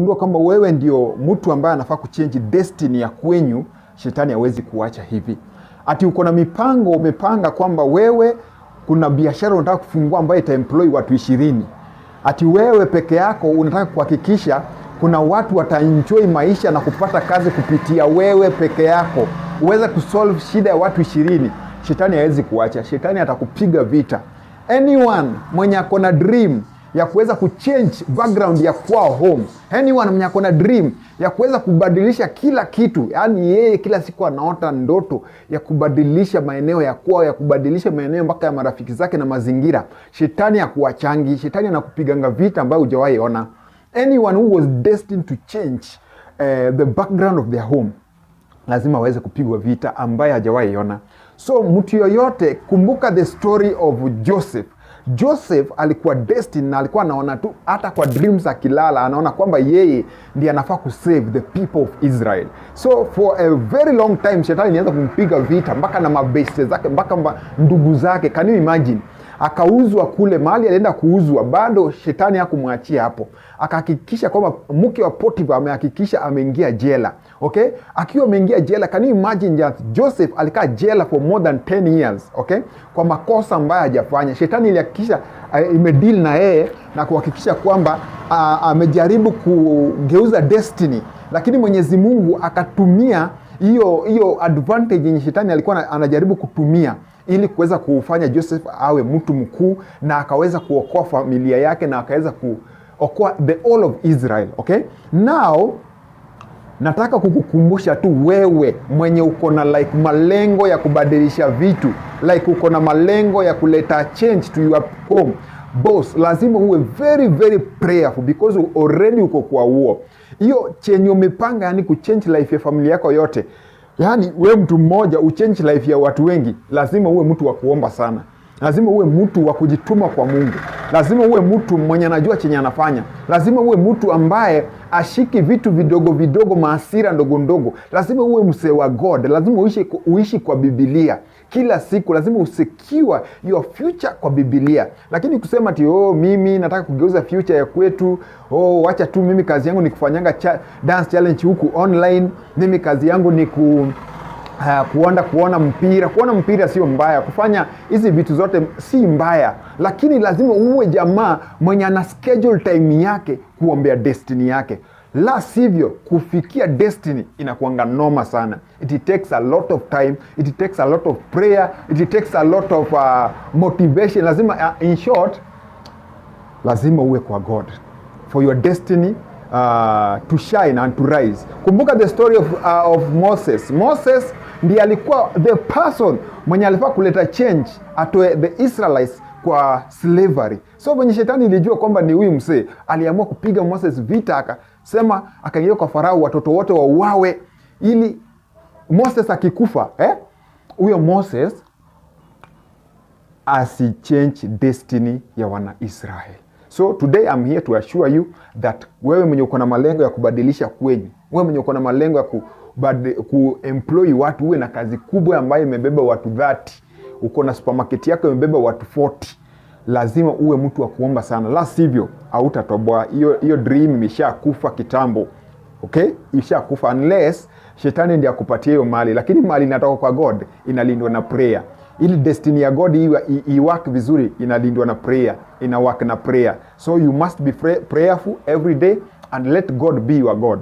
Ndio kama wewe ndio mtu ambaye anafaa kuchange destiny ya kwenyu, shetani hawezi kuacha hivi. Ati uko na mipango, umepanga kwamba wewe kuna biashara unataka kufungua ambayo itaemploy watu 20. Ati wewe peke yako unataka kuhakikisha kuna watu wataenjoy maisha na kupata kazi kupitia wewe peke yako. Uweze kusolve shida ya watu 20. Shetani hawezi kuacha. Shetani atakupiga vita. Anyone mwenye ako na dream ya kuweza kuchange background ya kwao home. Anyone mwenye ako na dream ya kuweza kubadilisha kila kitu. Yaani yeye kila siku anaota ndoto ya kubadilisha maeneo ya kwao, ya kubadilisha maeneo mpaka ya marafiki zake na mazingira. Shetani hakuachangi, shetani anakupiganga vita ambayo hujawahi ona. Anyone who was destined to change the background of their home, lazima aweze kupigwa vita ambaye hajawahi ona. So mtu yoyote, kumbuka the story of Joseph. Joseph alikuwa destined na alikuwa anaona tu hata kwa dreams akilala anaona kwamba yeye ndiye anafaa kusave the people of Israel. So for a very long time shetani ilianza kumpiga vita mpaka na mabeste zake, mpaka ndugu zake. Can you imagine? Akauzwa kule mahali alienda kuuzwa, bado shetani hakumwachia hapo. Akahakikisha kwamba mke wa Potifa amehakikisha ameingia jela. Okay? Akiwa ameingia jela, can you imagine that Joseph alikaa jela for more than 10 years, okay? Kwa makosa ambayo hajafanya. Shetani ilihakikisha imedeal na yeye na kuhakikisha kwamba amejaribu kugeuza destiny, lakini Mwenyezi Mungu akatumia hiyo advantage yenye shetani alikuwa anajaribu kutumia ili kuweza kufanya Joseph awe mtu mkuu, na akaweza kuokoa familia yake, na akaweza kuokoa the all of Israel. Okay? Now nataka kukukumbusha tu wewe mwenye uko na like malengo ya kubadilisha vitu, like uko na malengo ya kuleta change to your home. Boss, lazima uwe very very prayerful because already uko kwa huo. Hiyo chenye umepanga, yani kuchange life ya familia yako yote. Yani wewe mtu mmoja uchange life ya watu wengi, lazima uwe mtu wa kuomba sana. Lazima uwe mtu wa kujituma kwa Mungu. Lazima uwe mtu mwenye anajua chenye anafanya. Lazima uwe mtu ambaye ashiki vitu vidogo vidogo, maasira ndogo ndogo. Lazima uwe msee wa God. Lazima uishi kwa Biblia. Kila siku lazima usecure your future kwa Biblia. Lakini kusema ati mimi nataka kugeuza future ya kwetu, wacha tu mimi kazi yangu ni kufanyanga dance challenge huku online, mimi kazi yangu ni kuona mpira. Kuona mpira sio mbaya, kufanya hizi vitu zote si mbaya, lakini lazima uwe jamaa mwenye ana schedule time yake kuombea destiny yake. La sivyo kufikia destiny inakuanga noma sana. It takes a lot of time, it takes a lot of prayer, it takes a lot of motivation. Lazima in short, lazima uwe kwa God for your destiny to shine and to rise. Kumbuka the story of Moses. Moses ndiye alikuwa the person mwenye alifaa kuleta change atoe the Israelites kwa slavery. So when shetani ilijua kwamba ni huyu msee, aliamua kupiga Moses vita, akasema akaingia kwa Farao watoto wote wauawe, ili Moses akikufa huyo Moses asichange destiny ya wana Israel. So today I'm here to assure you that wewe mwenye uko na malengo ya kubadilisha kwenyu, wewe mwenye uko na malengo ya kuemploy watu, uwe na kazi kubwa ambayo imebeba watu 30, uko na supermarket yako imebeba watu 40, lazima uwe mtu wa kuomba sana. La sivyo hautatoboa. Hiyo dream imeshakufa kitambo. Okay? Ishakufa unless shetani ndiye akupatie hiyo mali. Lakini mali inatoka kwa God, inalindwa na prayer. Ili destiny ya God iwork vizuri, inalindwa na prayer, ina work na prayer. So you must be prayerful every day and let God be your God.